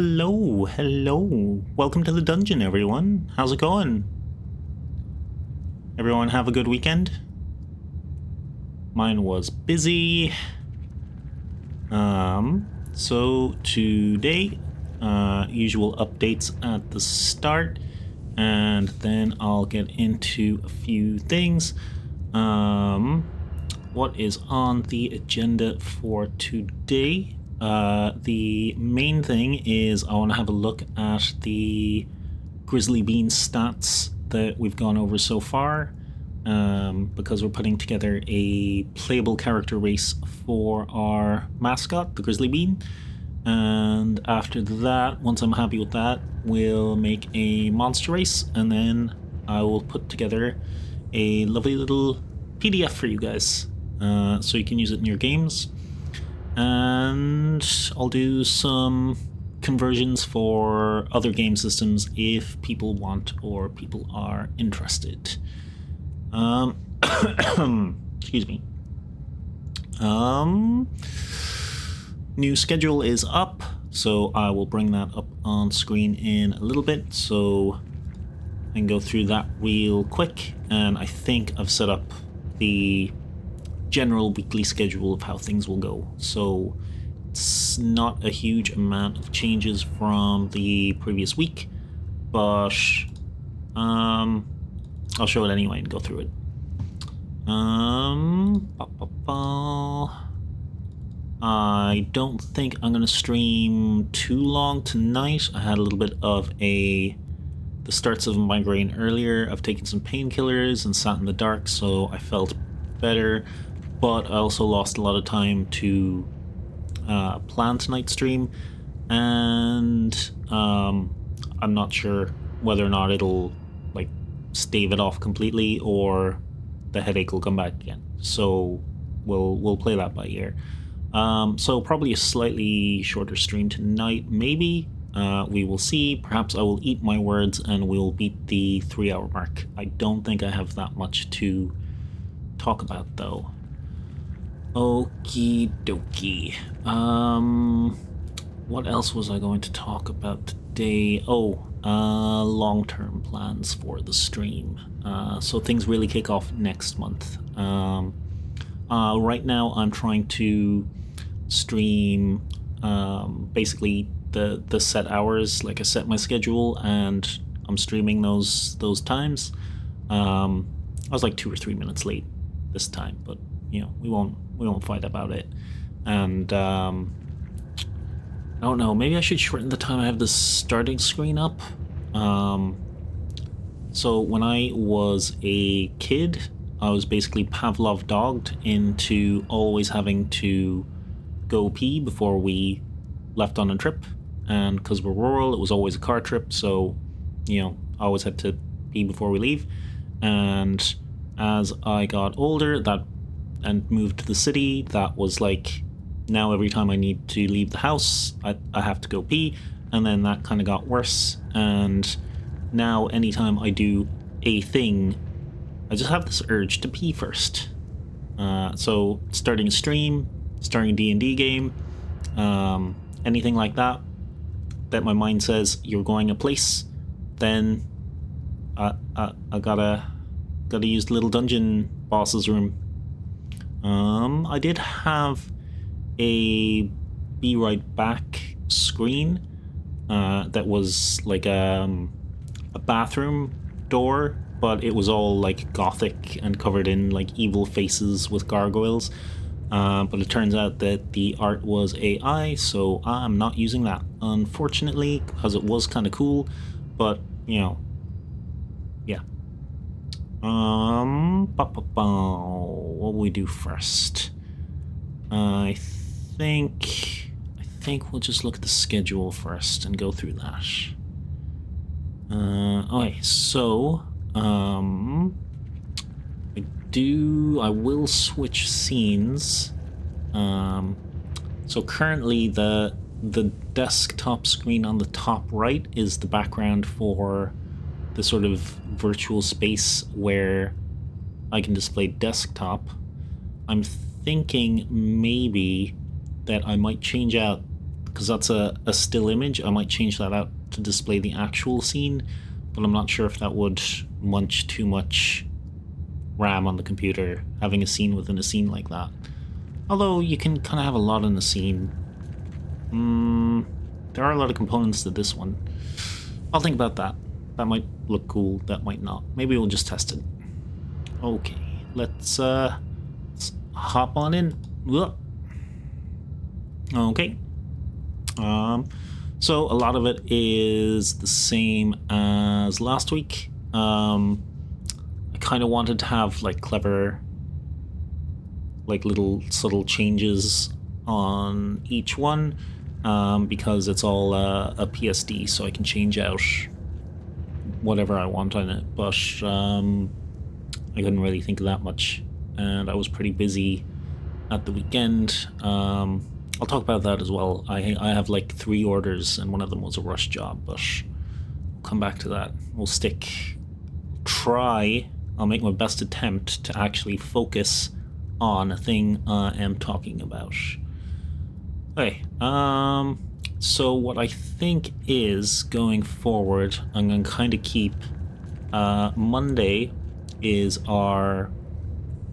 Hello, hello. Welcome to the dungeon, everyone. How's it going? Everyone have a good weekend? Mine was busy. So today, usual updates at the start, and then I'll get into a few things. What is on the agenda for today? The main thing is I want to have a look at the Grizzly Bean stats that we've gone over so far, because we're putting together a playable character race for our mascot, the Grizzly Bean. And after that, once I'm happy with that, we'll make a monster race, and then I will put together a lovely little PDF for you guys, so you can use it in your games. And I'll do some conversions for other game systems if people want or people are interested. Excuse me. New schedule is up, so I will bring that up on screen in a little bit, so I can go through that real quick. And I think I've set up the general weekly schedule of how things will go, so it's not a huge amount of changes from the previous week, but I'll show it anyway and go through it. I don't think I'm gonna stream too long tonight. I had a little bit of the starts of a migraine earlier. I've taken some painkillers and sat in the dark, so I felt better. But I also lost a lot of time to plan tonight's stream, and I'm not sure whether or not it'll like stave it off completely or the headache will come back again. So we'll play that by ear. So probably a slightly shorter stream tonight, maybe. We will see. Perhaps I will eat my words and we'll beat the 3-hour mark. I don't think I have that much to talk about though. Okie dokie. What else was I going to talk about today? Long-term plans for the stream. So things really kick off next month. Right now I'm trying to stream basically the set hours. Like I set my schedule and I'm streaming those times. I was like 2 or 3 minutes late this time, but you know, we won't fight about it. And I don't know, maybe I should shorten the time I have the starting screen up. So when I was a kid, I was basically Pavlov dogged into always having to go pee before we left on a trip, and because we're rural, it was always a car trip, so you know, I always had to pee before we leave. And as I got older and moved to the city, that was like, now every time I need to leave the house, I have to go pee, and then that kind of got worse, and now anytime I do a thing, I just have this urge to pee first. So starting a stream, starting a D&D game, anything like that my mind says you're going a place, then I gotta use the little dungeon boss's room. I did have a be right back screen that was like a bathroom door, but it was all like gothic and covered in like evil faces with gargoyles. But it turns out that the art was AI, so I'm not using that, unfortunately, because it was kind of cool, but you know, yeah. What will we do first? I think we'll just look at the schedule first and go through that. Okay, so I will switch scenes. So currently the desktop screen on the top right is the background for the sort of virtual space where I can display desktop. I'm thinking maybe that I might change out because that's a still image. I might change that out to display the actual scene, but I'm not sure if that would munch too much RAM on the computer, having a scene within a scene like that. Although you can kind of have a lot in a scene. There are a lot of components to this one. I'll think about that. That might look cool, that might not. Maybe we'll just test it. Okay, let's hop on in. Okay. So a lot of it is the same as last week. I kind of wanted to have like clever, like little subtle changes on each one, because it's all a PSD, so I can change out whatever I want on it. But I couldn't really think of that much, and I was pretty busy at the weekend. I'll talk about that as well. I have like 3 orders, and one of them was a rush job, but we'll come back to that. I'll make my best attempt to actually focus on a thing I am talking about. Okay, so what I think is, going forward, I'm going to kind of keep Monday is our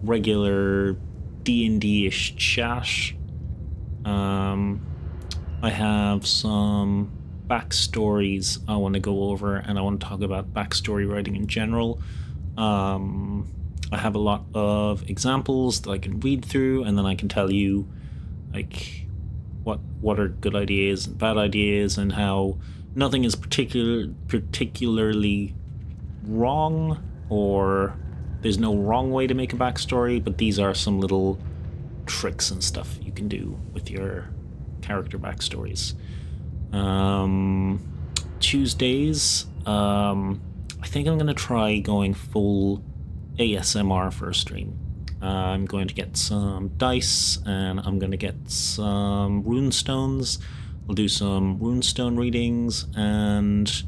regular D&D-ish chat. I have some backstories I want to go over, and I want to talk about backstory writing in general. I have a lot of examples that I can read through, and then I can tell you like what are good ideas and bad ideas, and how nothing is particularly wrong, or there's no wrong way to make a backstory, but these are some little tricks and stuff you can do with your character backstories. Tuesdays, I think I'm going to try going full ASMR for a stream. I'm going to get some dice, and I'm going to get some runestones. I'll do some runestone readings and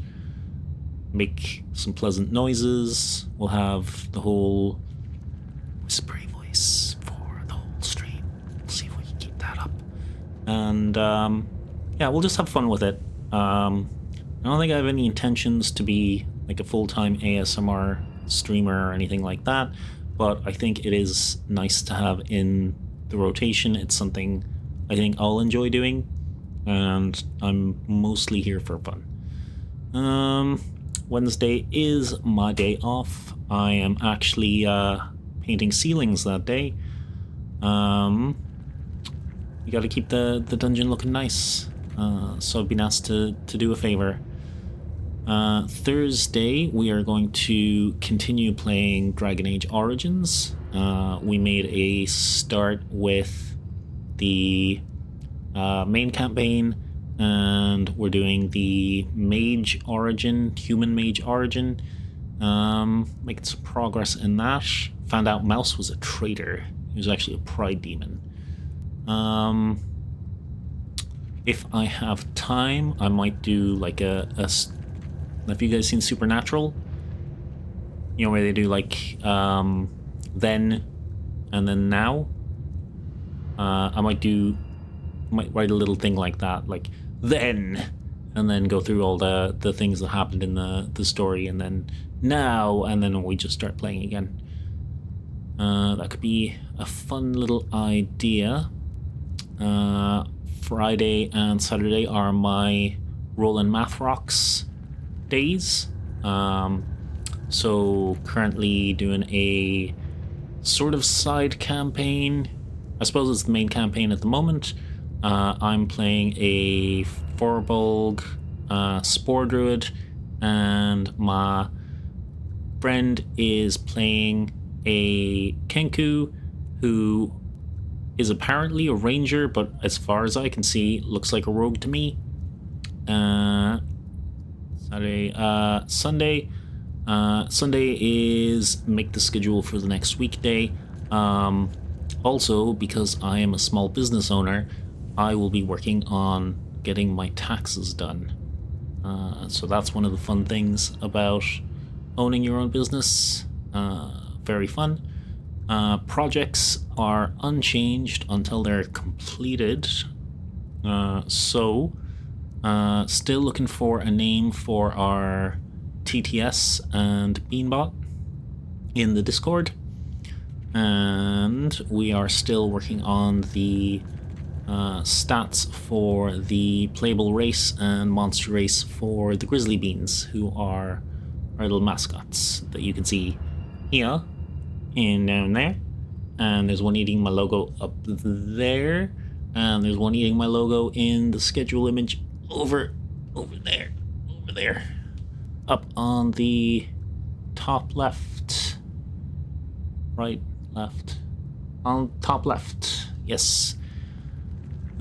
make some pleasant noises. We'll have the whole whispery voice for the whole stream. We'll see if we can keep that up. And yeah, we'll just have fun with it. I don't think I have any intentions to be like a full-time ASMR streamer or anything like that, but I think it is nice to have in the rotation. It's something I think I'll enjoy doing, and I'm mostly here for fun. Wednesday is my day off. I am actually painting ceilings that day. You gotta keep the dungeon looking nice, so I've been asked to do a favor. Thursday, we are going to continue playing Dragon Age Origins. We made a start with the main campaign, and we're doing the mage origin, human mage origin. Making some progress in that. Found out Mouse was a traitor. He was actually a pride demon. If I have time, I might do like have you guys seen Supernatural? You know, where they do like then and then now? I might write a little thing like that, like then, and then go through all the things that happened in the story, and then now, and then we just start playing again. That could be a fun little idea. Friday and Saturday are my Roll Math Rocks days. So currently doing a sort of side campaign. I suppose it's the main campaign at the moment. I'm playing a Forbolg Spore Druid, and my friend is playing a Kenku, who is apparently a ranger, but as far as I can see, looks like a rogue to me. Sunday is make the schedule for the next weekday. Also, because I am a small business owner, I will be working on getting my taxes done. So that's one of the fun things about owning your own business. Very fun. Projects are unchanged until they're completed. Still looking for a name for our TTS and Beanbot in the Discord. And we are still working on the stats for the playable race and monster race for the Grizzly Beans, who are our little mascots that you can see here and down there. And there's one eating my logo up there, and there's one eating my logo in the schedule image over there, up on the top left, right, left, on top left. Yes.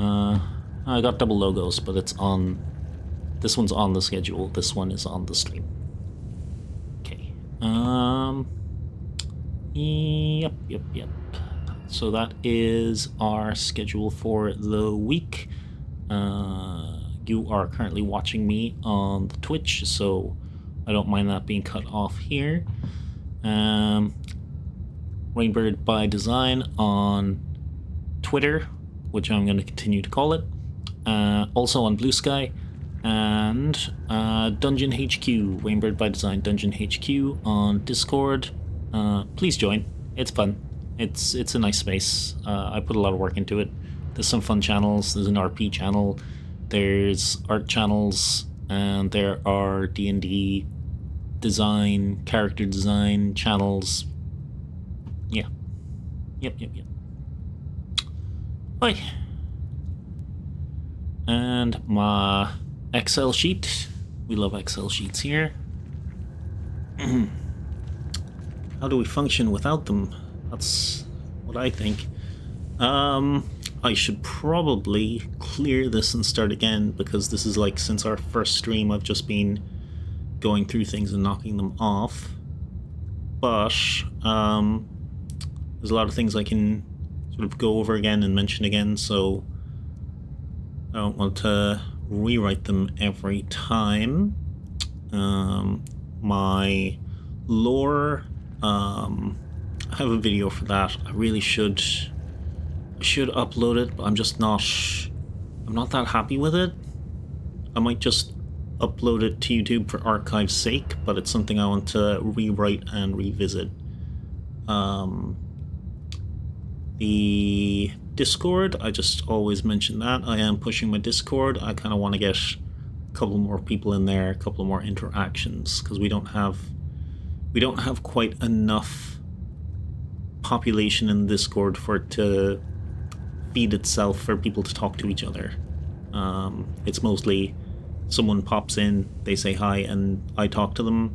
I got double logos, but it's on. This one's on the schedule. This one is on the stream. Okay. Yep. So that is our schedule for the week. You are currently watching me on the Twitch, so I don't mind that being cut off here. Rainbird by Design on Twitter, which I'm going to continue to call it. Also on Blue Sky, and Dungeon HQ, Rainbird by Design Dungeon HQ on Discord. Please join. It's fun. It's a nice space. I put a lot of work into it. There's some fun channels. There's an RP channel. There's art channels, and there are D&D design, character design channels. Yeah. Yep. Bye. And my Excel sheet. We love Excel sheets here. How do we function without them? That's what I think. I should probably clear this and start again, because this is like, since our first stream, I've just been going through things and knocking them off. But there's a lot of things I can sort of go over again and mention again, so I don't want to rewrite them every time. My lore, I have a video for that. I really should upload it, but I'm not that happy with it. I might just upload it to YouTube for archive's sake, but it's something I want to rewrite and revisit. The Discord, I just always mention that. I am pushing my Discord. I kind of want to get a couple more people in there, a couple more interactions, because we don't have quite enough population in the Discord for it to feed itself for people to talk to each other. It's mostly someone pops in, they say hi, and I talk to them.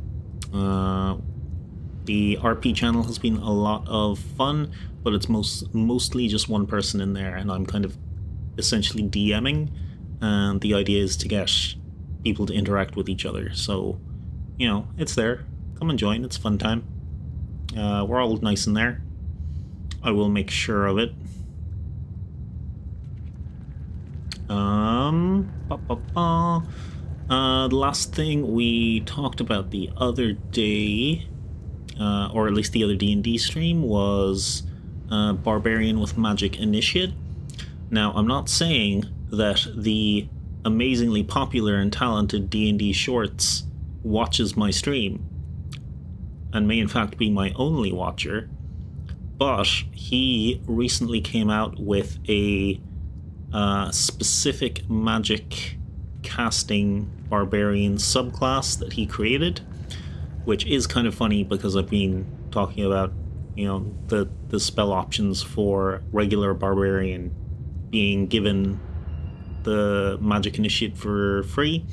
The RP channel has been a lot of fun, but it's mostly just one person in there, and I'm kind of essentially DMing, and the idea is to get people to interact with each other. So, you know, it's there. Come and join. It's fun time. We're all nice in there. I will make sure of it. The last thing we talked about the other day, or at least the other D&D stream, was Barbarian with Magic Initiate. Now, I'm not saying that the amazingly popular and talented D&D Shorts watches my stream, and may in fact be my only watcher, but he recently came out with a specific magic casting barbarian subclass that he created, which is kind of funny because I've been talking about, you know, the spell options for regular barbarian being given the magic initiate for free,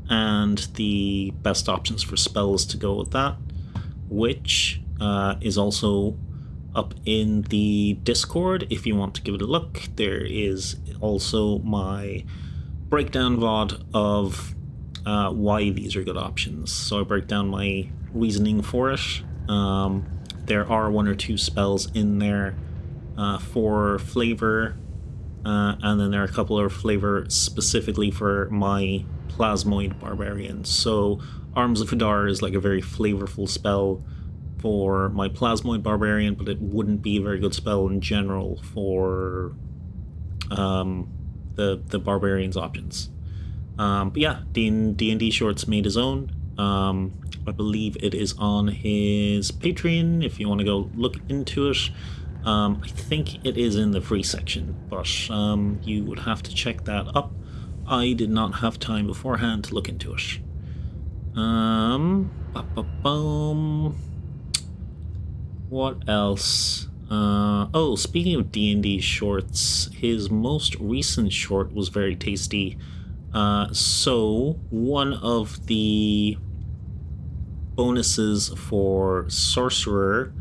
and the best options for spells to go with that, which is also up in the Discord if you want to give it a look. There is also my breakdown VOD of why these are good options. So I break down my reasoning for it. There are one or two spells in there for flavor, and then there are a couple of flavor specifically for my Plasmoid Barbarian. So Arms of Hadar is like a very flavorful spell for my Plasmoid Barbarian, but it wouldn't be a very good spell in general for the barbarians options. But yeah, D&D Shorts made his own. I believe it is on his Patreon if you want to go look into it. I think it is in the free section, but you would have to check that up. I did not have time beforehand to look into it. What else? Oh, speaking of D&D shorts, his most recent short was very tasty. So one of the bonuses for Sorcerer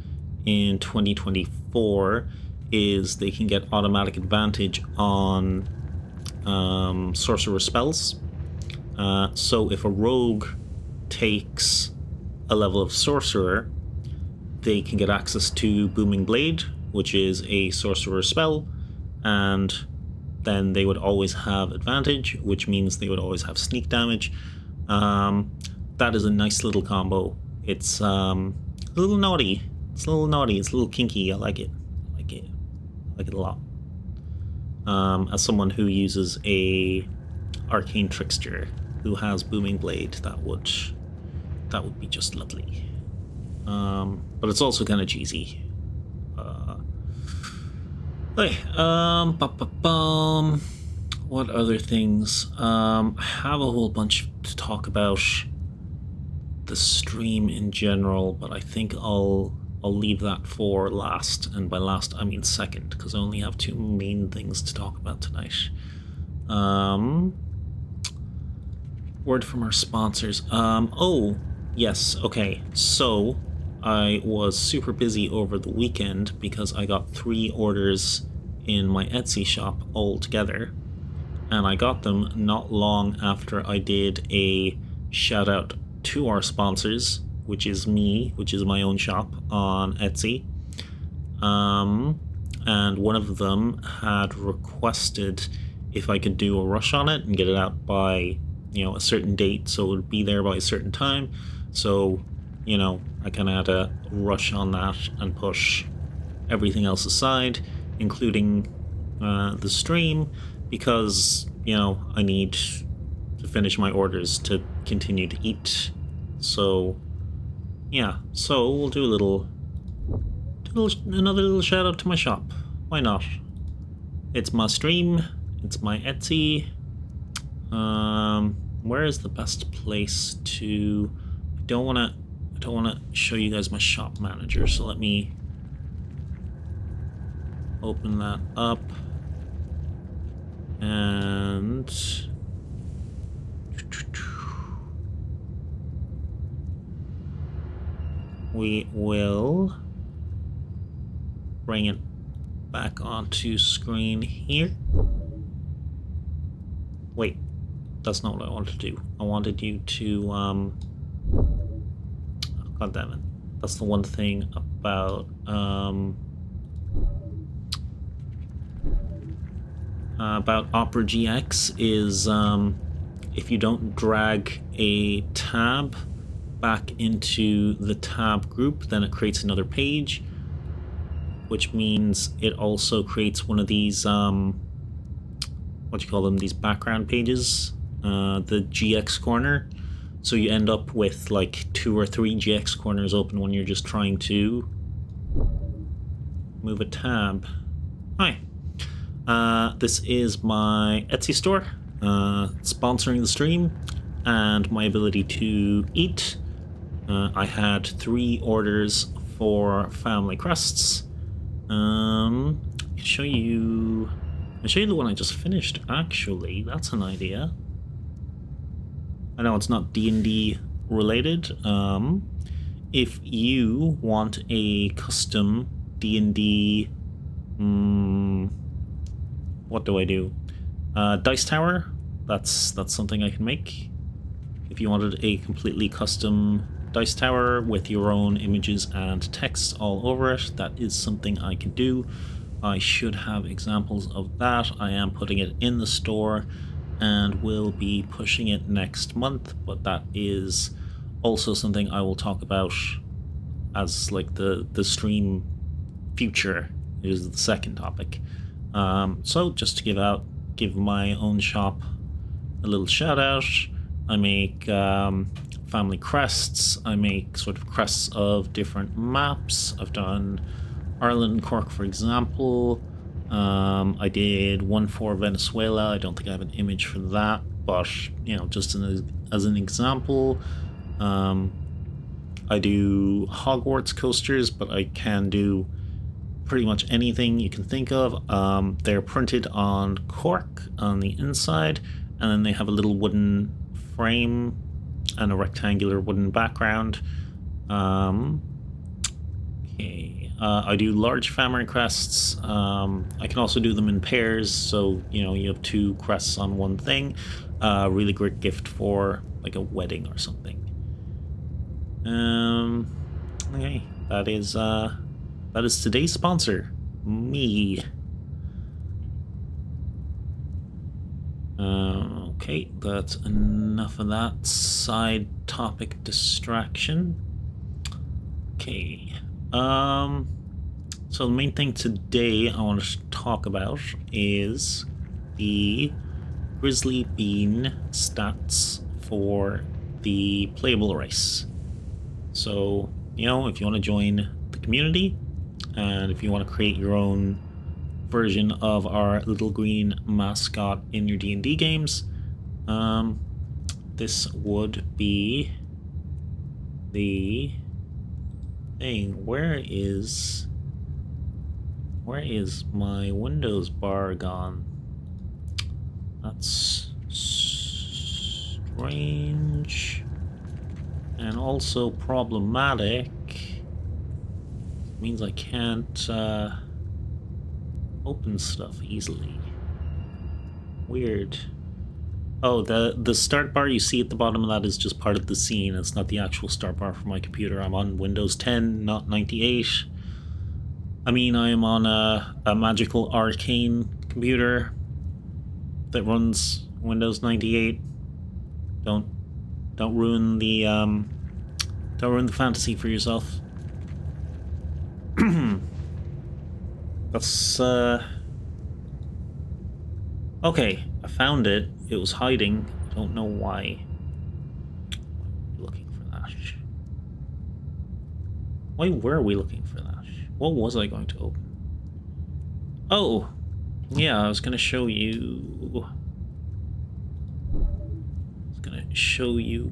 in 2024 is they can get automatic advantage on Sorcerer spells. So if a rogue takes a level of Sorcerer, they can get access to Booming Blade, which is a Sorcerer spell, and then they would always have advantage, which means they would always have sneak damage. That is a nice little combo. It's a little naughty. It's a little naughty. It's a little kinky. I like it. I like it a lot. As someone who uses a arcane trickster who has Booming Blade, that would be just lovely. But it's also kind of cheesy. Okay. What other things? I have a whole bunch to talk about the stream in general, but I think I'll leave that for last, and by last I mean second, because I only have two main things to talk about tonight. Word from our sponsors. Oh, yes, okay, so I was super busy over the weekend because I got 3 orders in my Etsy shop all together, and I got them not long after I did a shout out to our sponsors, which is me, which is my own shop on Etsy. And one of them had requested if I could do a rush on it and get it out by, a certain date, so it would be there by a certain time. So, I kind of had to rush on that and push everything else aside, including the stream, because, I need to finish my orders to continue to eat. So, yeah, so we'll do another little shout out to my shop. Why not? It's my stream, it's my Etsy. Where is the best place to... I don't want to show you guys my shop manager, so let me open that up. And we will bring it back onto screen here. Wait, that's not what I wanted to do. I wanted you to, oh, God damn it. That's the one thing about, Opera GX is, if you don't drag a tab back into the tab group, then it creates another page, which means it also creates one of these, what do you call them, these background pages, the GX corner. So you end up with like 2 or 3 GX corners open when you're just trying to move a tab. Hi. This is my Etsy store, sponsoring the stream, and my ability to eat. I had 3 orders for family crests. I'll show you the one I just finished, actually. That's an idea. I know it's not D&D related. If you want a custom D&D... what do I do? Dice tower, that's something I can make. If you wanted a completely custom dice tower with your own images and text all over it, that is something I can do. I should have examples of that. I am putting it in the store and will be pushing it next month, but that is also something I will talk about as like the stream future. It is the second topic. So just to give out give my own shop a little shout out. I make family crests. I make sort of crests of different maps. I've done Ireland and Cork, for example. I did one for Venezuela. I don't think I have an image for that, but you know, just as an example. I do Hogwarts coasters, but I can do pretty much anything you can think of. They're printed on cork on the inside, and then they have a little wooden frame and a rectangular wooden background. Okay, I do large family crests. I can also do them in pairs, so you know you have 2 crests on one thing. Really great gift for like a wedding or something. Okay, that is today's sponsor, me. Okay, that's enough of that side topic distraction. Okay, so the main thing today I want to talk about is the Grizzly Bean stats for the playable race. So, you know, if you want to join the community, and if you want to create your own version of our little green mascot in your D&D games, this would be the thing. Where is my Windows bar gone? That's strange and also problematic. It means I can't open stuff easily. Weird. Oh, the start bar you see at the bottom of that is just part of the scene. It's not the actual start bar for my computer. I'm on Windows 10, not 98. I mean, I am on a magical arcane computer that runs Windows 98. Don't ruin the fantasy for yourself. That's okay, I found it. It was hiding. I don't know why. Looking for that. Why were we looking for that? What was I going to open? Oh, yeah, I was going to show you...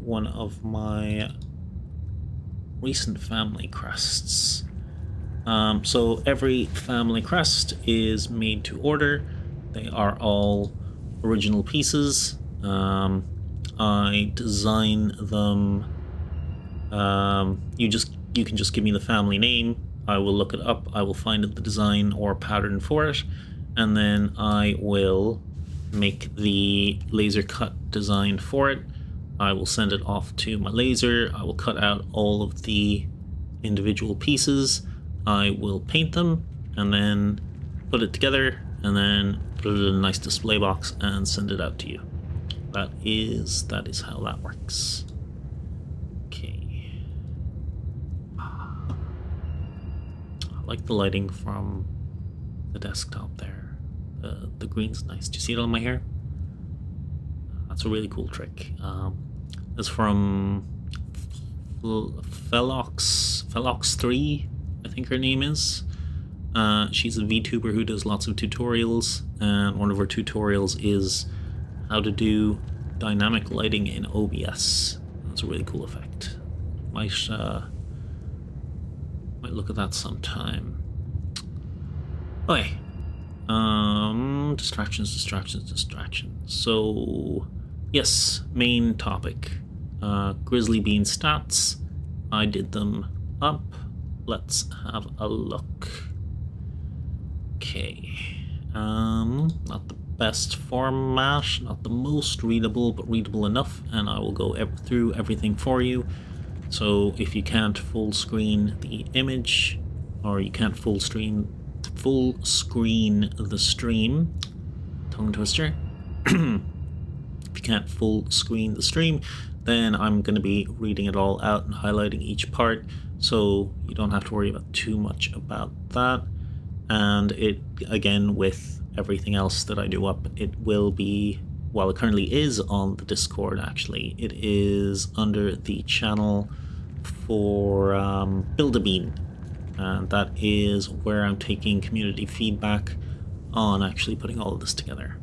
one of my recent family crests. So every family crest is made to order. They are all original pieces. I design them. You can just give me the family name. I will look it up. I will find the design or pattern for it, and then I will make the laser cut design for it. I will send it off to my laser. I will cut out all of the individual pieces. I will paint them and then put it together and then put it in a nice display box and send it out to you. That is how that works. Okay. I like the lighting from the desktop there. The green's nice. Do you see it on my hair? That's a really cool trick. It's from Felox3, I think her name is. She's a VTuber who does lots of tutorials, and one of her tutorials is how to do dynamic lighting in OBS. That's a really cool effect. Might look at that sometime. Okay. Distractions. So, yes, main topic. Grizzly Bean stats. I did them up. Let's have a look. Okay. Not the best format, not the most readable, but readable enough, and I will go through everything for you. So if you can't full screen the image, or you can't full screen the stream, tongue twister. If you can't full screen the stream, then I'm going to be reading it all out and highlighting each part, so you don't have to worry about too much about that. And it, again, with everything else that I do up, it will be, well, it currently is on the Discord, actually. It is under the channel for Build-A-Bean, and that is where I'm taking community feedback on actually putting all of this together.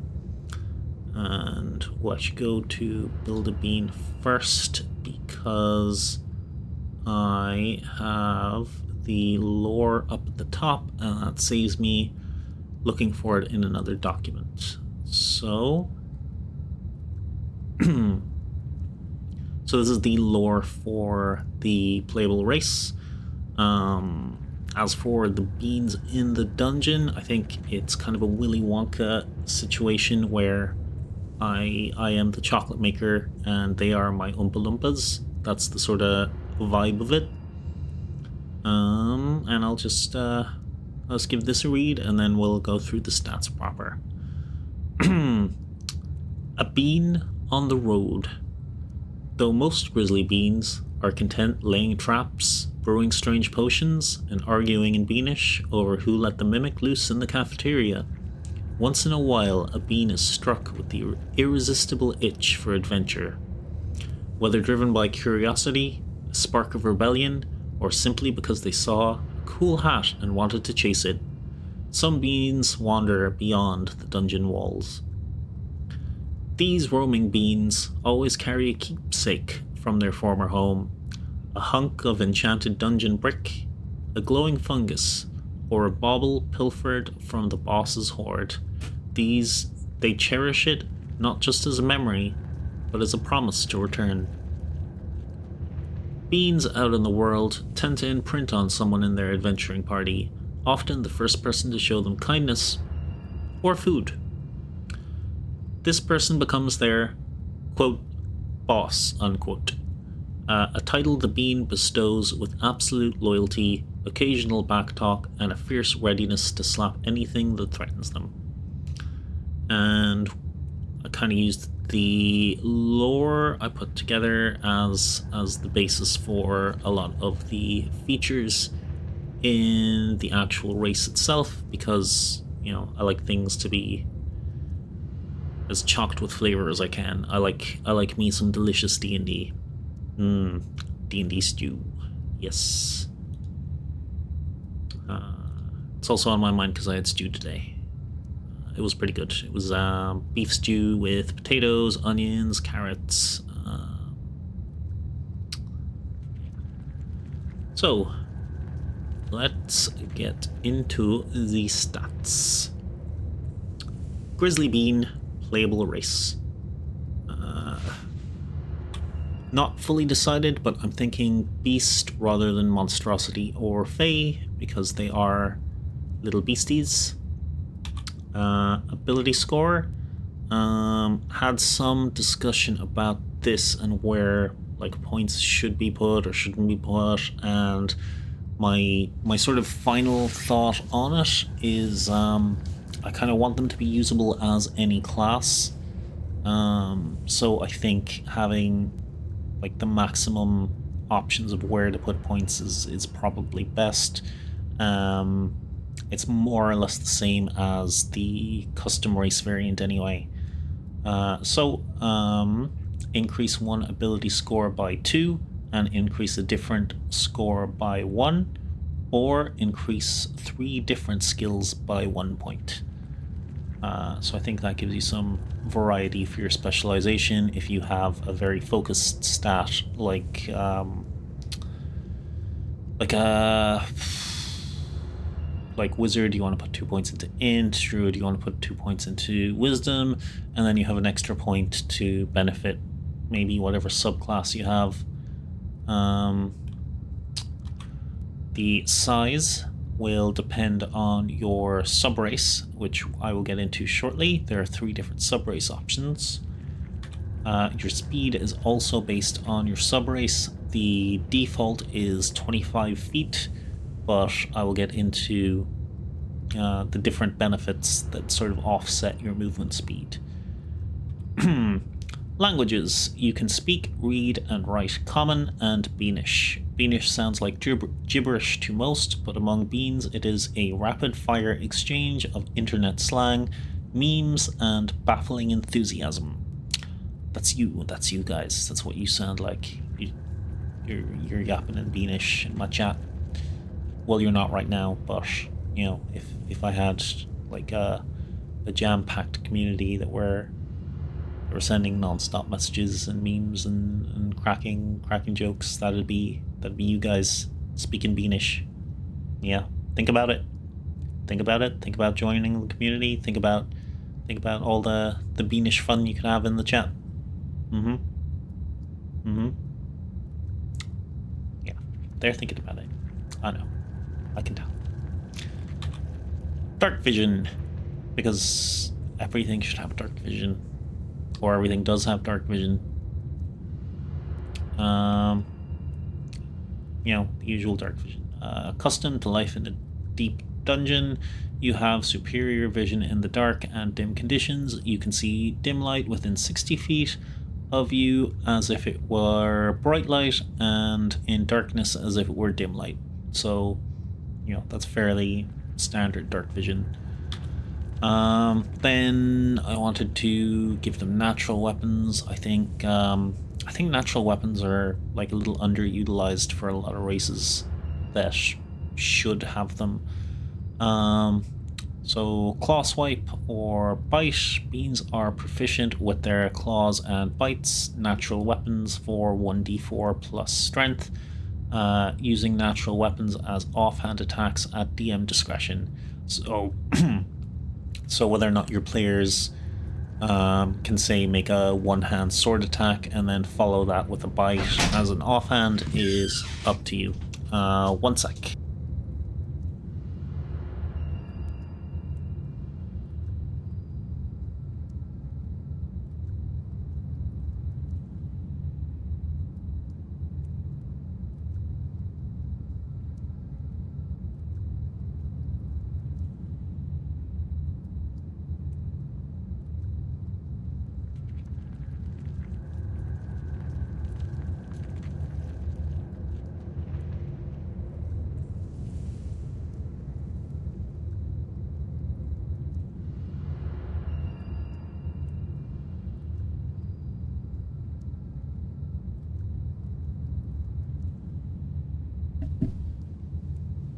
And let's go to Build-A-Bean first, because I have the lore up at the top, and that saves me looking for it in another document. So so this is the lore for the playable race. As for the beans in the dungeon, I think it's kind of a Willy Wonka situation where I am the chocolate maker and they are my Oompa Loompas. That's the sort of vibe of it. And I'll just let's give this a read and then we'll go through the stats proper. A bean on the road. Though most grizzly beans are content laying traps, brewing strange potions, and arguing in Beanish over who let the mimic loose in the cafeteria, once in a while a bean is struck with the irresistible itch for adventure. Whether driven by curiosity, a spark of rebellion, or simply because they saw a cool hat and wanted to chase it, some beans wander beyond the dungeon walls. These roaming beans always carry a keepsake from their former home, a hunk of enchanted dungeon brick, a glowing fungus, or a bauble pilfered from the boss's hoard. They cherish it not just as a memory, but as a promise to return. Beans out in the world tend to imprint on someone in their adventuring party, often the first person to show them kindness or food. This person becomes their, quote, boss, unquote, a title the bean bestows with absolute loyalty, occasional backtalk, and a fierce readiness to slap anything that threatens them. And I kind of used the lore I put together as the basis for a lot of the features in the actual race itself, because, you know, I like things to be as chocked with flavor as I can. I like me some delicious D&D. D&D stew. Yes. It's also on my mind because I had stew today. It was pretty good. It was beef stew with potatoes, onions, carrots. So, let's get into the stats. Grizzly Bean, playable race. Not fully decided, but I'm thinking beast rather than monstrosity or fae, because they are little beasties. Ability score. Had some discussion about this and where like points should be put or shouldn't be put, and my sort of final thought on it is I kind of want them to be usable as any class. So I think having like the maximum options of where to put points is probably best. It's more or less the same as the custom race variant anyway. So increase one ability score by 2 and increase a different score by 1, or increase 3 different skills by 1 point. So I think that gives you some variety for your specialization. If you have a very focused stat like wizard, you want to put 2 points into int, druid, you want to put 2 points into wisdom, and then you have an extra point to benefit maybe whatever subclass you have. The size will depend on your subrace, which I will get into shortly. There are 3 different subrace options. Your speed is also based on your subrace. The default is 25 feet, but I will get into the different benefits that sort of offset your movement speed. Languages. You can speak, read, and write Common and Beanish. Beanish sounds like gibberish to most, but among beans it is a rapid-fire exchange of internet slang, memes, and baffling enthusiasm. That's you guys. That's what you sound like. You're yapping in Beanish in my chat. Well, you're not right now, but you know, if I had like a jam-packed community that were sending non-stop messages and memes and cracking jokes, that'd be you guys speaking Beanish. Yeah, think about it. Think about joining the community. Think about all the Beanish fun you could have in the chat. Yeah, they're thinking about it. I know. I can tell. Dark vision, because everything should have dark vision, or everything does have dark vision. You know, the usual dark vision. Accustomed to life in a deep dungeon, you have superior vision in the dark and dim conditions. You can see dim light within 60 feet of you as if it were bright light, and in darkness as if it were dim light. So, you know, that's fairly standard dark vision. Then I wanted to give them natural weapons. I think natural weapons are like a little underutilized for a lot of races that should have them. So claw swipe or bite. Beans are proficient with their claws and bites. Natural weapons for 1d4 plus strength. Using natural weapons as offhand attacks at DM discretion. So, so whether or not your players can say make a one-hand sword attack and then follow that with a bite as an offhand is up to you. 1 sec.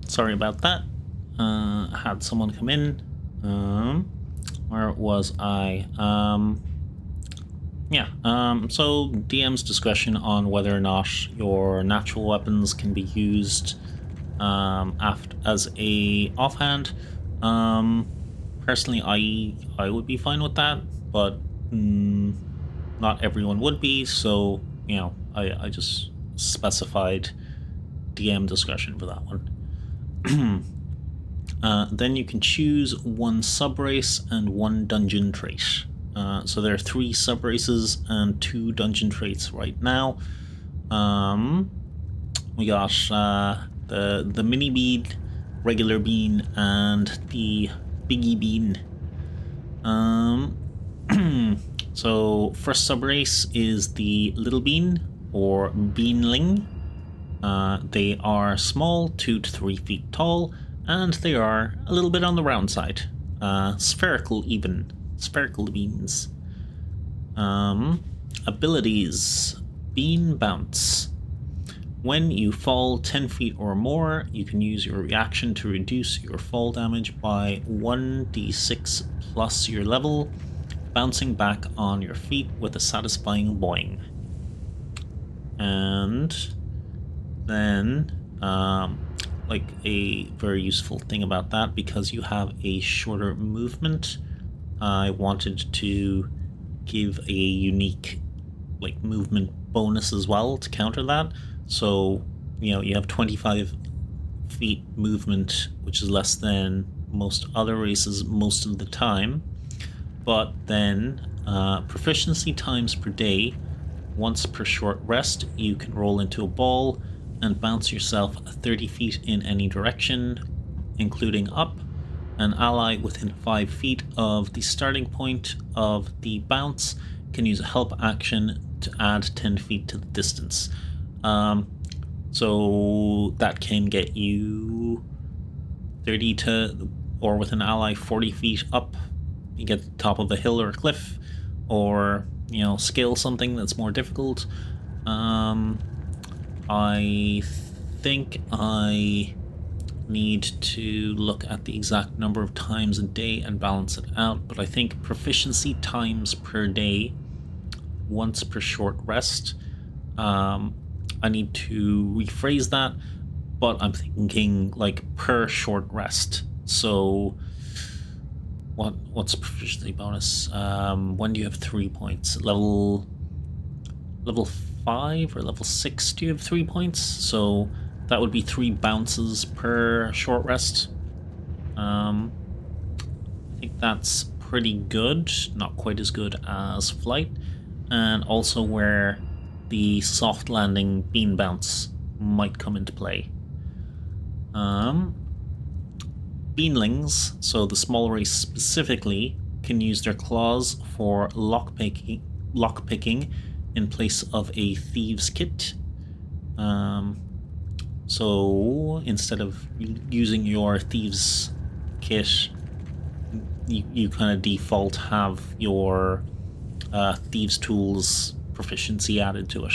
Sorry about that. I had someone come in. Where was I? So DM's discretion on whether or not your natural weapons can be used as a offhand. Personally, I would be fine with that, but not everyone would be. So you know, I just specified DM discretion for that one. Then you can choose 1 subrace and 1 dungeon trait. So there are 3 subraces and 2 dungeon traits right now. We got the mini bean, regular bean, and the biggie bean. So first subrace is the little bean or beanling. They are small, 2 to 3 feet tall, and they are a little bit on the round side. Spherical even. Spherical beans. Abilities. Bean Bounce. When you fall 10 feet or more, you can use your reaction to reduce your fall damage by 1d6 plus your level, bouncing back on your feet with a satisfying boing. And then, like a very useful thing about that, because you have a shorter movement, I wanted to give a unique like movement bonus as well to counter that. So, you know, you have 25 feet movement, which is less than most other races most of the time, but then proficiency times per day. Once per short rest, you can roll into a ball and bounce yourself 30 feet in any direction, including up. An ally within 5 feet of the starting point of the bounce can use a help action to add 10 feet to the distance. So that can get you 30 to, or with an ally, 40 feet up. You get to the top of a hill or a cliff, or, scale something that's more difficult. I think I need to look at the exact number of times a day and balance it out, but I think proficiency times per day, once per short rest. I need to rephrase that, but I'm thinking like per short rest. So what's proficiency bonus? When do you have 3 points? Level 5 or level 6 do you have 3 points? So that would be 3 bounces per short rest. I think that's pretty good, not quite as good as flight, and also where the soft landing bean bounce might come into play. Beanlings, so the small race specifically, can use their claws for lockpicking in place of a thieves kit. So instead of using your thieves kit, you kind of default have your thieves tools proficiency added to it,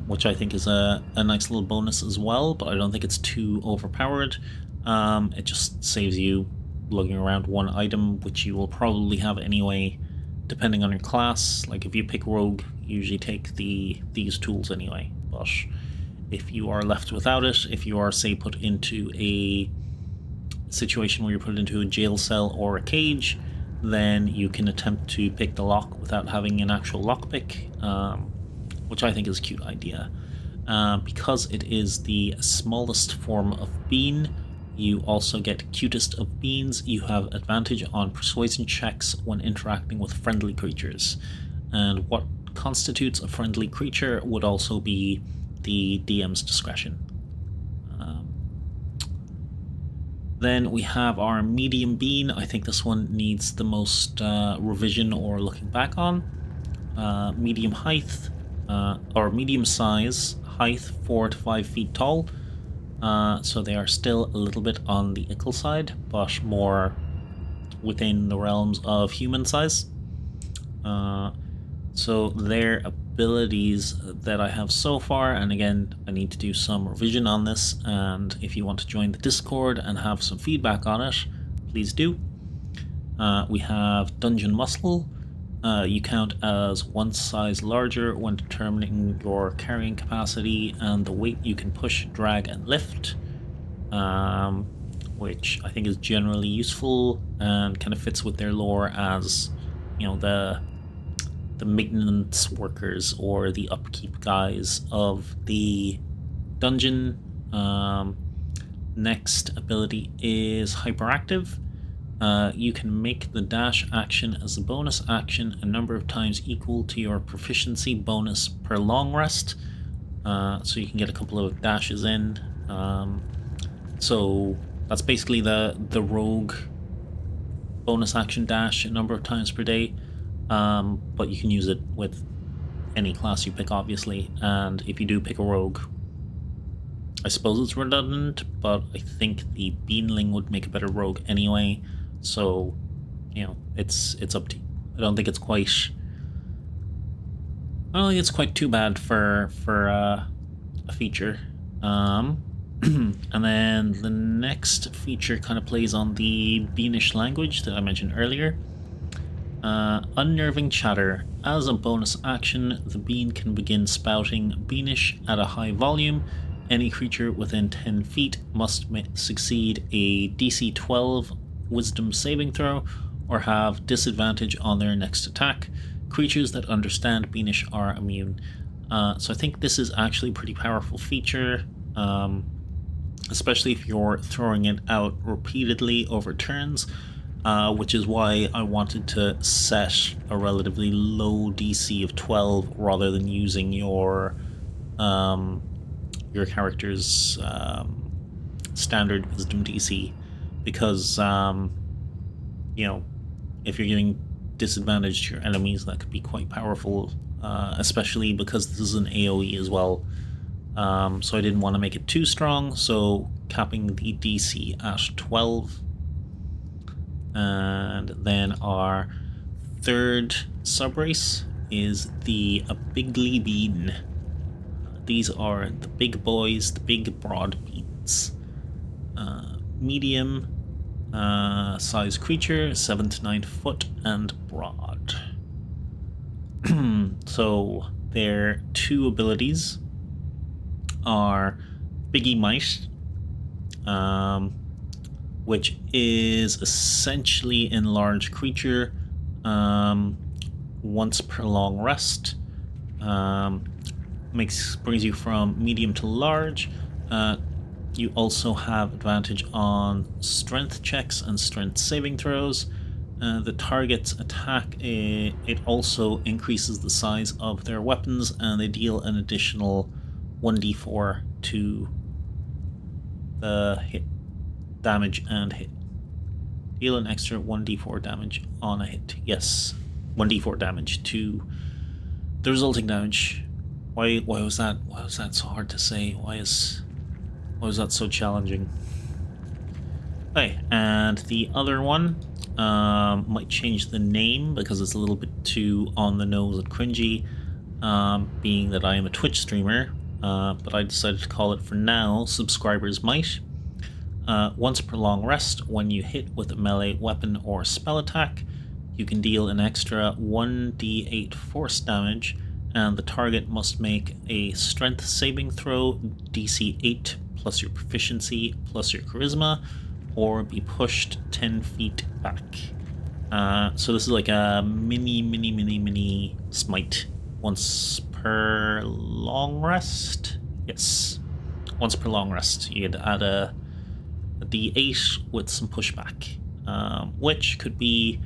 which I think is a nice little bonus as well, but I don't think it's too overpowered. It just saves you lugging around one item, which you will probably have anyway, depending on your class. Like if you pick rogue, you usually take these tools anyway, but if you are left without it, if you are, say, put into a situation where you're put into a jail cell or a cage, then you can attempt to pick the lock without having an actual lockpick, which I think is a cute idea. Because it is the smallest form of bean, you also get cutest of beans. You have advantage on persuasion checks when interacting with friendly creatures. And what constitutes a friendly creature would also be the DM's discretion. Then we have our medium bean. I think this one needs the most revision or looking back on. Medium height, or medium size, height 4 to 5 feet tall. So they are still a little bit on the ickle side, but more within the realms of human size. So their abilities that I have so far, and again, I need to do some revision on this, and if you want to join the Discord and have some feedback on it, please do. We have Dungeon Muscle. You count as one size larger when determining your carrying capacity and the weight you can push, drag, and lift, which I think is generally useful and kind of fits with their lore as, the maintenance workers or the upkeep guys of the dungeon. Next ability is Hyperactive. You can make the dash action as a bonus action a number of times equal to your proficiency bonus per long rest. So you can get a couple of dashes in. So that's basically the rogue bonus action dash a number of times per day. But you can use it with any class you pick, obviously, and if you do pick a rogue, I suppose it's redundant, but I think the Beanling would make a better rogue anyway, so, it's up to you. I don't think it's quite too bad for a feature. And then the next feature kind of plays on the Beanish language that I mentioned earlier. Unnerving Chatter. As a bonus action, the bean can begin spouting Beanish at a high volume. Any creature within 10 feet must succeed a DC 12 Wisdom saving throw or have disadvantage on their next attack. Creatures that understand Beanish are immune. So I think this is actually a pretty powerful feature, especially if you're throwing it out repeatedly over turns. Which is why I wanted to set a relatively low DC of 12 rather than using your character's standard wisdom DC, because if you're giving disadvantage to your enemies, that could be quite powerful, especially because this is an AoE as well. So I didn't want to make it too strong, so capping the DC at 12. And then our third subrace is the Bigly Bean. These are the big boys, the big broad beans. Medium size creature, 7 to 9 foot and broad. So their two abilities are Biggie Might, which is essentially enlarge creature once per long rest. Brings you from medium to large. You also have advantage on strength checks and strength saving throws. The target's attack, it also increases the size of their weapons, and they deal an additional 1d4 to the hit damage and hit. Deal an extra 1d4 damage on a hit. Yes, 1d4 damage to the resulting damage. Why was that so hard to say? Why was that so challenging? Okay, and the other one might change the name because it's a little bit too on the nose and cringy, being that I am a Twitch streamer, but I decided to call it for now Subscribers Might. Once per long rest, when you hit with a melee weapon or spell attack, you can deal an extra 1d8 force damage, and the target must make a strength saving throw, DC 8 plus your proficiency plus your charisma, or be pushed 10 feet back. So this is like a mini smite. Once per long rest? Yes. Once per long rest. You'd add a d8 with some pushback, which could be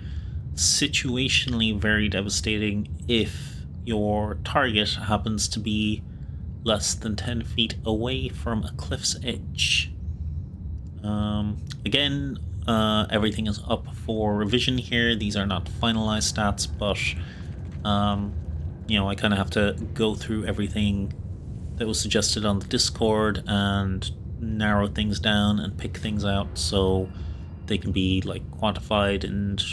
situationally very devastating if your target happens to be less than 10 feet away from a cliff's edge. Again, everything is up for revision here. These are not finalized stats, but I kind of have to go through everything that was suggested on the Discord and narrow things down and pick things out so they can be like quantified and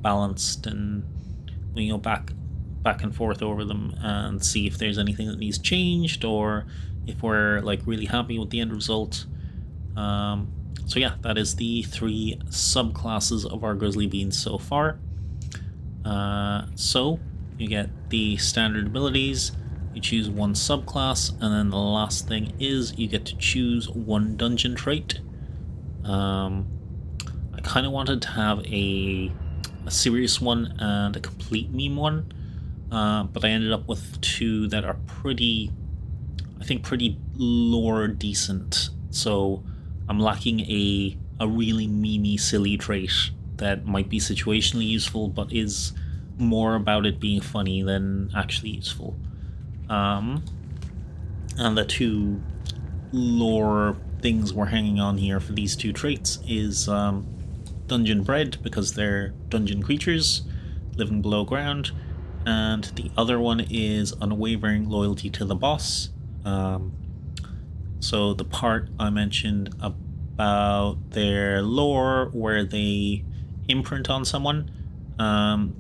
balanced, and we go back and forth over them and see if there's anything that needs changed or if we're like really happy with the end result. So yeah, that is the 3 subclasses of our Grizzly Beans so far. So you get the standard abilities, you choose one subclass, and then the last thing is you get to choose one dungeon trait. I kind of wanted to have a serious one and a complete meme one, but I ended up with 2 that are pretty lore decent. So I'm lacking a really memey, silly trait that might be situationally useful, but is more about it being funny than actually useful. And the 2 lore things we're hanging on here for these 2 traits is Dungeon Bred, because they're dungeon creatures living below ground, and the other one is Unwavering Loyalty to the Boss. So the part I mentioned about their lore where they imprint on someone,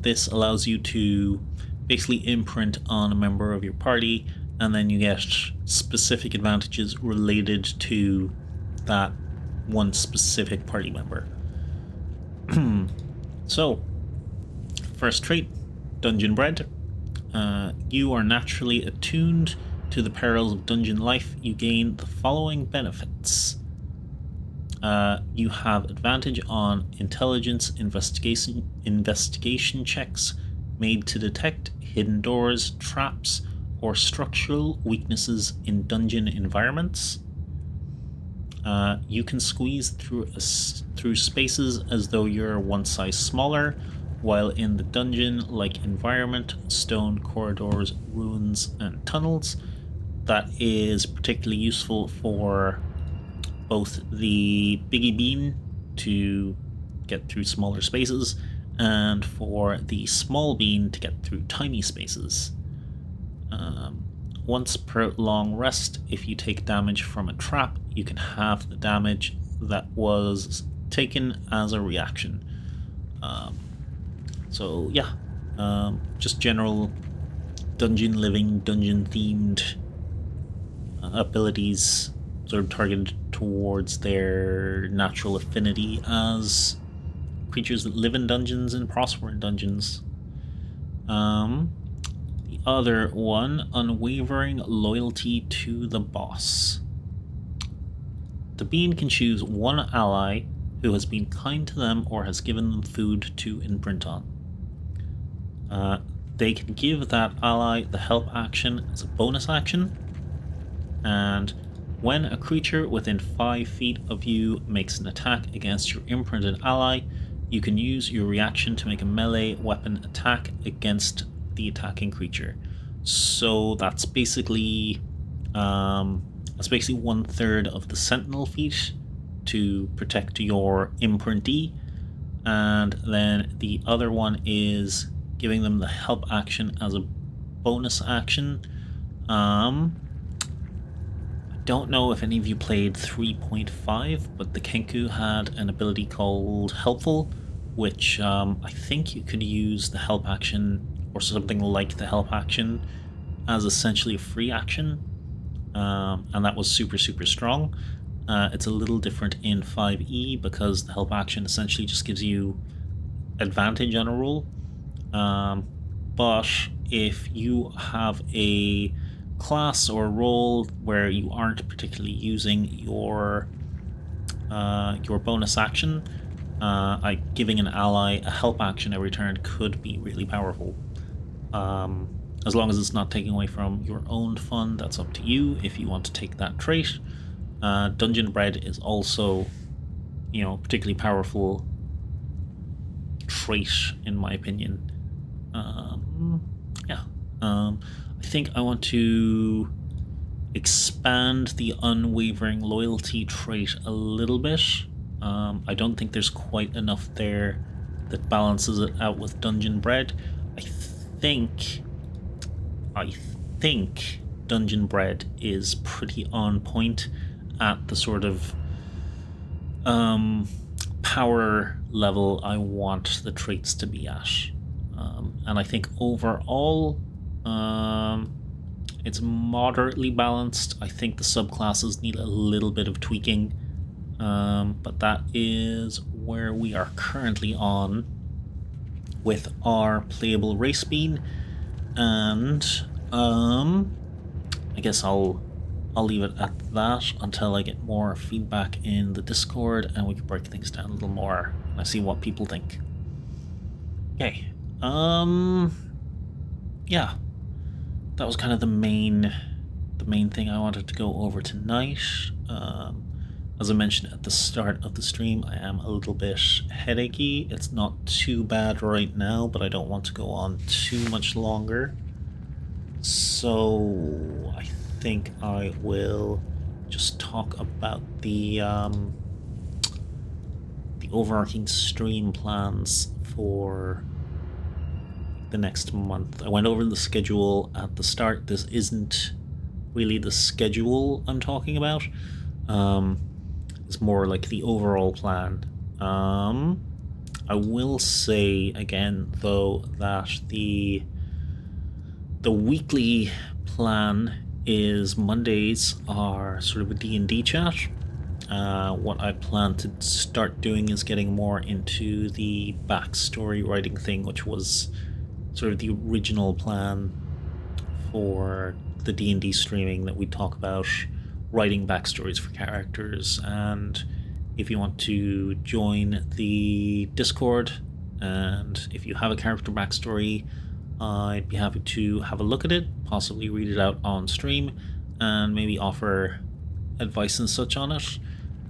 this allows you to basically imprint on a member of your party, and then you get specific advantages related to that one specific party member. So, first trait, Dungeon Bred. You are naturally attuned to the perils of dungeon life. You gain the following benefits. You have advantage on intelligence investigation checks made to detect hidden doors, traps, or structural weaknesses in dungeon environments. You can squeeze through spaces as though you're one size smaller while in the dungeon-like environment, stone corridors, ruins, and tunnels. That is particularly useful for both the Biggie Bean to get through smaller spaces and for the Small Bean to get through tiny spaces. once per long rest, if you take damage from a trap, you can halve the damage that was taken as a reaction. So yeah, just general dungeon living, dungeon themed abilities sort of targeted towards their natural affinity as creatures that live in dungeons and prosper in dungeons. The other one, unwavering loyalty to the boss. The bean can choose one ally who has been kind to them or has given them food to imprint on. They can give that ally the help action as a bonus action, and when a creature within 5 feet of you makes an attack against your imprinted ally, you can use your reaction to make a melee weapon attack against the attacking creature. So that's basically 1/3 of the Sentinel feat to protect your imprintee, and then the other one is giving them the help action as a bonus action. I don't know if any of you played 3.5, but the Kenku had an ability called Helpful, which I think you could use the help action or something like the help action as essentially a free action, and that was super strong. It's a little different in 5e because the help action essentially just gives you advantage on a roll. But if you have a class or role where you aren't particularly using your bonus action, giving an ally a help action every turn could be really powerful. As long as it's not taking away from your own fun, that's up to you if you want to take that trait. Dungeon Bread is also, particularly powerful trait in my opinion. I think I want to expand the unwavering loyalty trait a little bit. I don't think there's quite enough there that balances it out with Dungeon Bread. I think Dungeon Bread is pretty on point at the sort of power level I want the traits to be at. And I think overall, it's moderately balanced. I think the subclasses need a little bit of tweaking, but that is where we are currently on with our playable race bean. And I guess I'll leave it at that until I get more feedback in the Discord and we can break things down a little more and I see what people think. Okay. Yeah, that was kind of the main thing I wanted to go over tonight. As I mentioned at the start of the stream, I am a little bit headachy. It's not too bad right now, but I don't want to go on too much longer. So I think I will just talk about the overarching stream plans for the next month. I went over the schedule at the start. This isn't really the schedule I'm talking about. It's more like the overall plan. I will say again though that the weekly plan is Mondays are sort of a D&D chat. What I plan to start doing is getting more into the backstory writing thing, which was sort of the original plan for the D&D streaming, that we talk about writing backstories for characters. And if you want to join the Discord, and if you have a character backstory, I'd be happy to have a look at it, possibly read it out on stream, and maybe offer advice and such on it.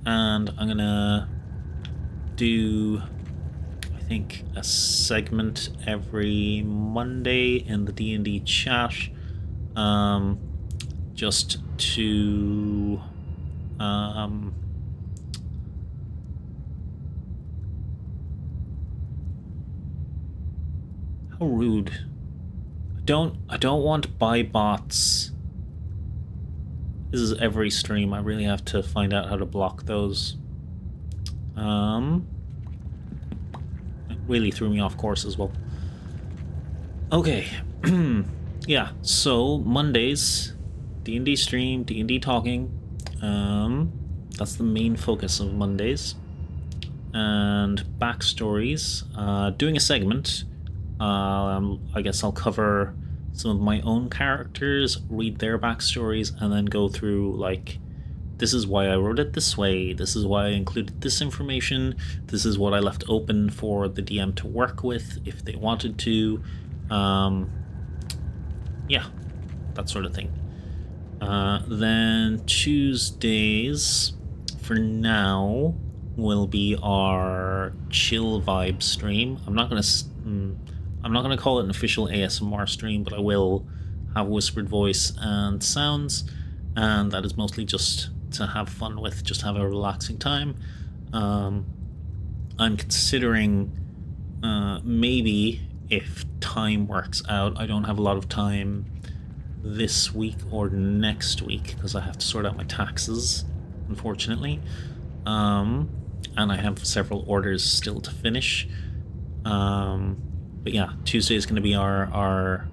And I'm gonna do, I think, a segment every Monday in the D&D chat, just to how rude. I don't want buy bots This is every stream. I really have to find out how to block those. It really threw me off course as well. Okay. Yeah, so Mondays, D&D stream, D&D talking. That's the main focus of Mondays. And backstories. Doing a segment. I guess I'll cover some of my own characters, read their backstories, and then go through, like, this is why I wrote it this way, this is why I included this information, this is what I left open for the DM to work with if they wanted to. Yeah, that sort of thing. Then Tuesdays, for now, will be our chill vibe stream. I'm not gonna call it an official ASMR stream, but I will have whispered voice and sounds, and that is mostly just to have fun with, just have a relaxing time. I'm considering maybe, if time works out, I don't have a lot of time this week or next week because I have to sort out my taxes, unfortunately, and I have several orders still to finish. But yeah, Tuesday is going to be our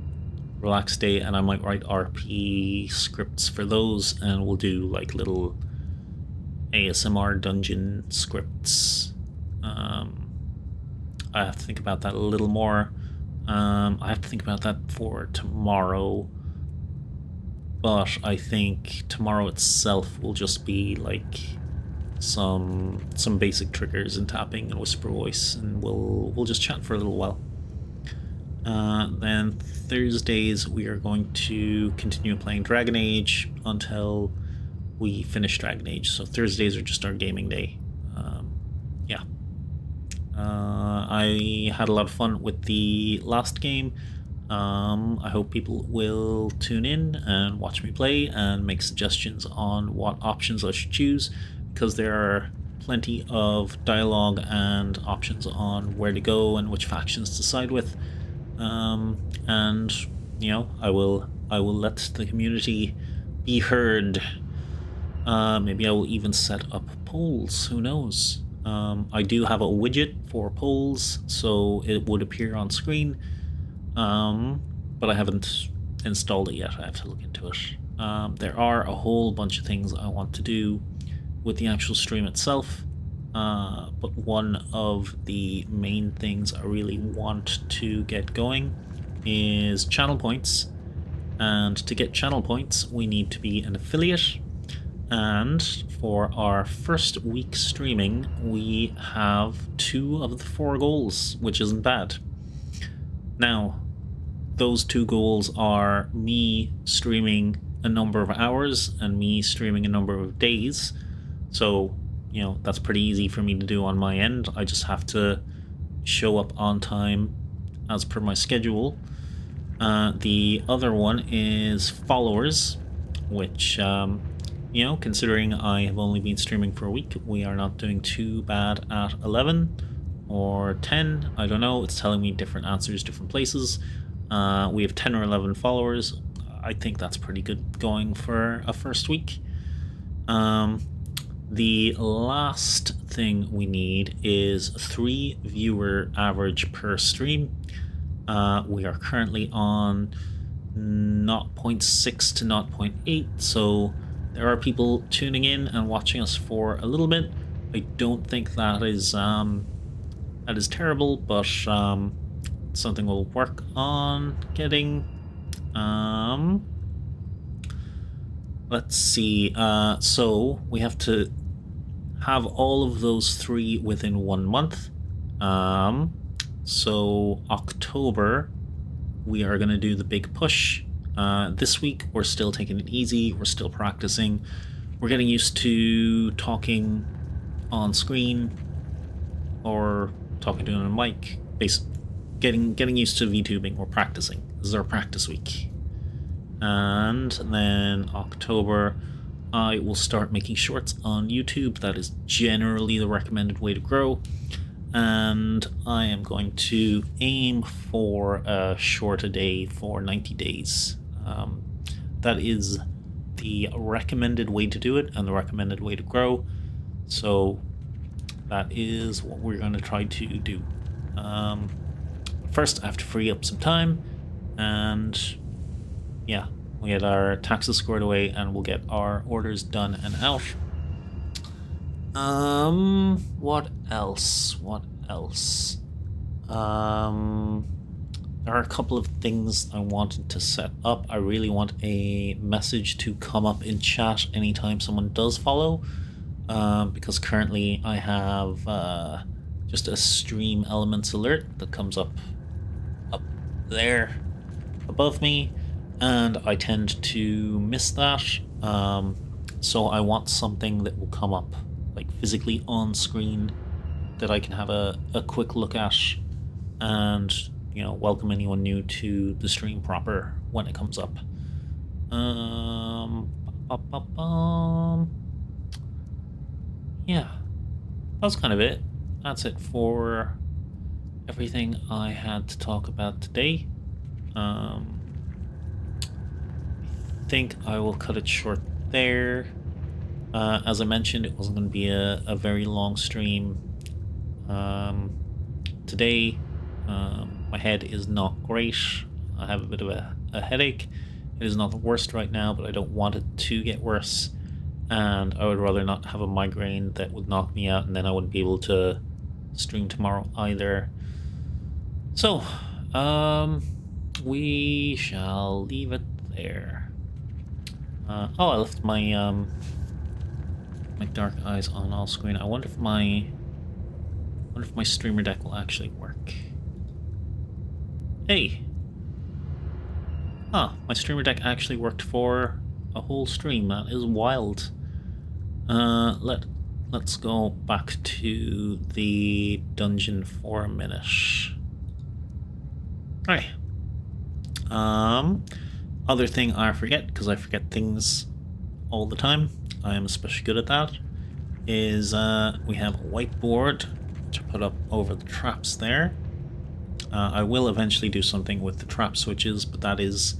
relaxed day, and I might write RP scripts for those, and we'll do like little ASMR dungeon scripts. I have to think about that a little more. I have to think about that for tomorrow, but I think tomorrow itself will just be like some basic triggers and tapping and whisper voice, and we'll just chat for a little while. Then Thursdays we are going to continue playing Dragon Age until we finish Dragon Age. So Thursdays are just our gaming day. Yeah. I had a lot of fun with the last game. I hope people will tune in and watch me play and make suggestions on what options I should choose, because there are plenty of dialogue and options on where to go and which factions to side with. And you know, I will let the community be heard. Maybe I will even set up polls, who knows. I do have a widget for polls, so it would appear on screen, but I haven't installed it yet. I have to look into it. There are a whole bunch of things I want to do with the actual stream itself, but one of the main things I really want to get going is channel points, and to get channel points we need to be an affiliate. And for our first week streaming, we have 2 of the 4 goals, which isn't bad. Now, those 2 goals are me streaming a number of hours and me streaming a number of days. So, you know, that's pretty easy for me to do on my end. I just have to show up on time as per my schedule. The other one is followers, which, you know, considering I have only been streaming for a week, we are not doing too bad at 11 or 10. I don't know. It's telling me different answers, different places. We have 10 or 11 followers. I think that's pretty good going for a first week. The last thing we need is 3 viewer average per stream. We are currently on 0.6 to 0.8, so there are people tuning in and watching us for a little bit. I don't think that is terrible, but something we'll work on getting. Let's see. So we have to have all of those 3 within 1 month. So October, we are going to do the big push. This week, we're still taking it easy. We're still practicing. We're getting used to talking on screen or talking to a mic. Getting used to VTubing. We're practicing. This is our practice week. And then October, I will start making shorts on YouTube. That is generally the recommended way to grow. And I am going to aim for a short a day for 90 days. That is the recommended way to do it and the recommended way to grow. So that is what we're going to try to do. First, I have to free up some time, and yeah, we get our taxes squared away, and we'll get our orders done and out. What else? What else? There are a couple of things I wanted to set up. I really want a message to come up in chat anytime someone does follow, because currently I have just a stream elements alert that comes up there above me, and I tend to miss that. So I want something that will come up like physically on screen that I can have a quick look at, and you know, welcome anyone new to the stream proper when it comes up. Yeah, that's kind of it. That's it for everything I had to talk about today. I think I will cut it short there. As I mentioned, it wasn't going to be a very long stream today. My head is not great. I have a bit of a headache. It is not the worst right now, but I don't want it to get worse. And I would rather not have a migraine that would knock me out, and then I wouldn't be able to stream tomorrow either. So, we shall leave it there. Oh, I left my my dark eyes on all screen. I wonder if my streamer deck will actually work. Hey! Huh, my streamer deck actually worked for a whole stream. That is wild. Let's go back to the dungeon for a minute. Alright. Other thing I forget, because I forget things all the time, I am especially good at that, is we have a whiteboard to put up over the traps there. I will eventually do something with the trap switches, but that is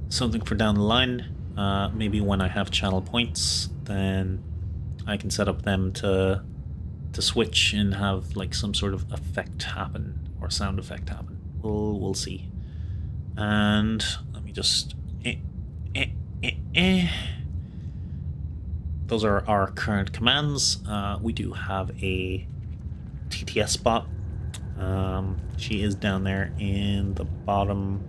something for down the line. Maybe when I have channel points, then I can set up them to switch and have like some sort of effect happen, or sound effect happen. We'll see. And let me just those are our current commands. We do have a TTS bot. She is down there in the bottom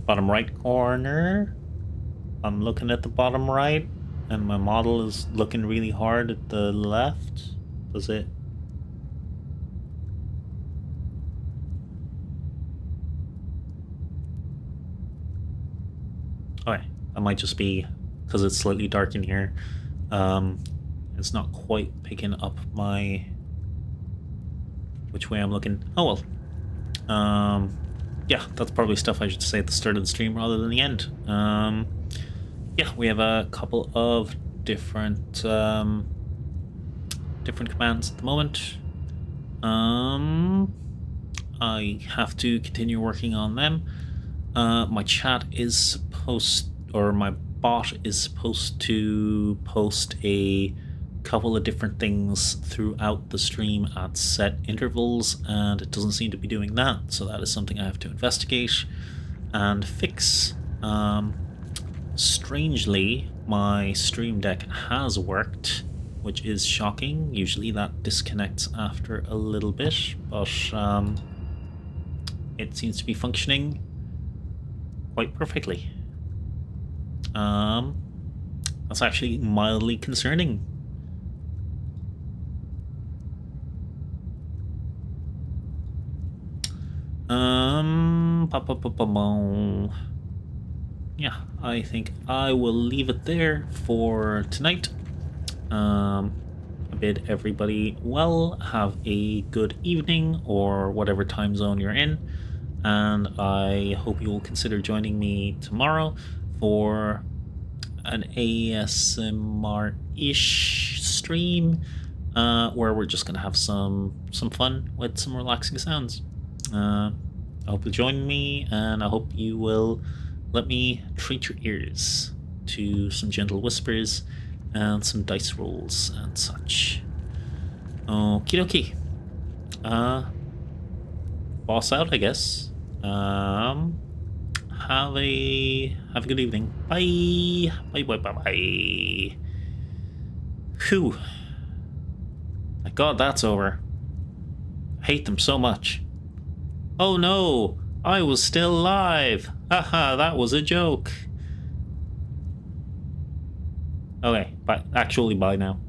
bottom right corner. I'm looking at the bottom right, and my model is looking really hard at the left. Does it? Okay, that might just be because it's slightly dark in here. It's not quite picking up which way I'm looking. Oh well. Yeah, that's probably stuff I should say at the start of the stream rather than the end. Yeah, we have a couple of different commands at the moment. I have to continue working on them. My chat is supposed, or my bot is supposed to post a couple of different things throughout the stream at set intervals, and it doesn't seem to be doing that, so that is something I have to investigate and fix. Strangely, my stream deck has worked, which is shocking. Usually that disconnects after a little bit, but it seems to be functioning quite perfectly. That's actually mildly concerning. Yeah, I think I will leave it there for tonight. I bid everybody well, have a good evening or whatever time zone you're in, and I hope you will consider joining me tomorrow for an ASMR-ish stream, where we're just gonna have some fun with some relaxing sounds. I hope you'll join me, and I hope you will let me treat your ears to some gentle whispers and some dice rolls and such. Okie dokie. Boss out, I guess. Have a good evening. Bye. Bye. Bye. Bye. Bye. Whew. Thank God that's over. I hate them so much. Oh no! I was still alive! Haha, that was a joke. Okay, bye. Actually, bye now.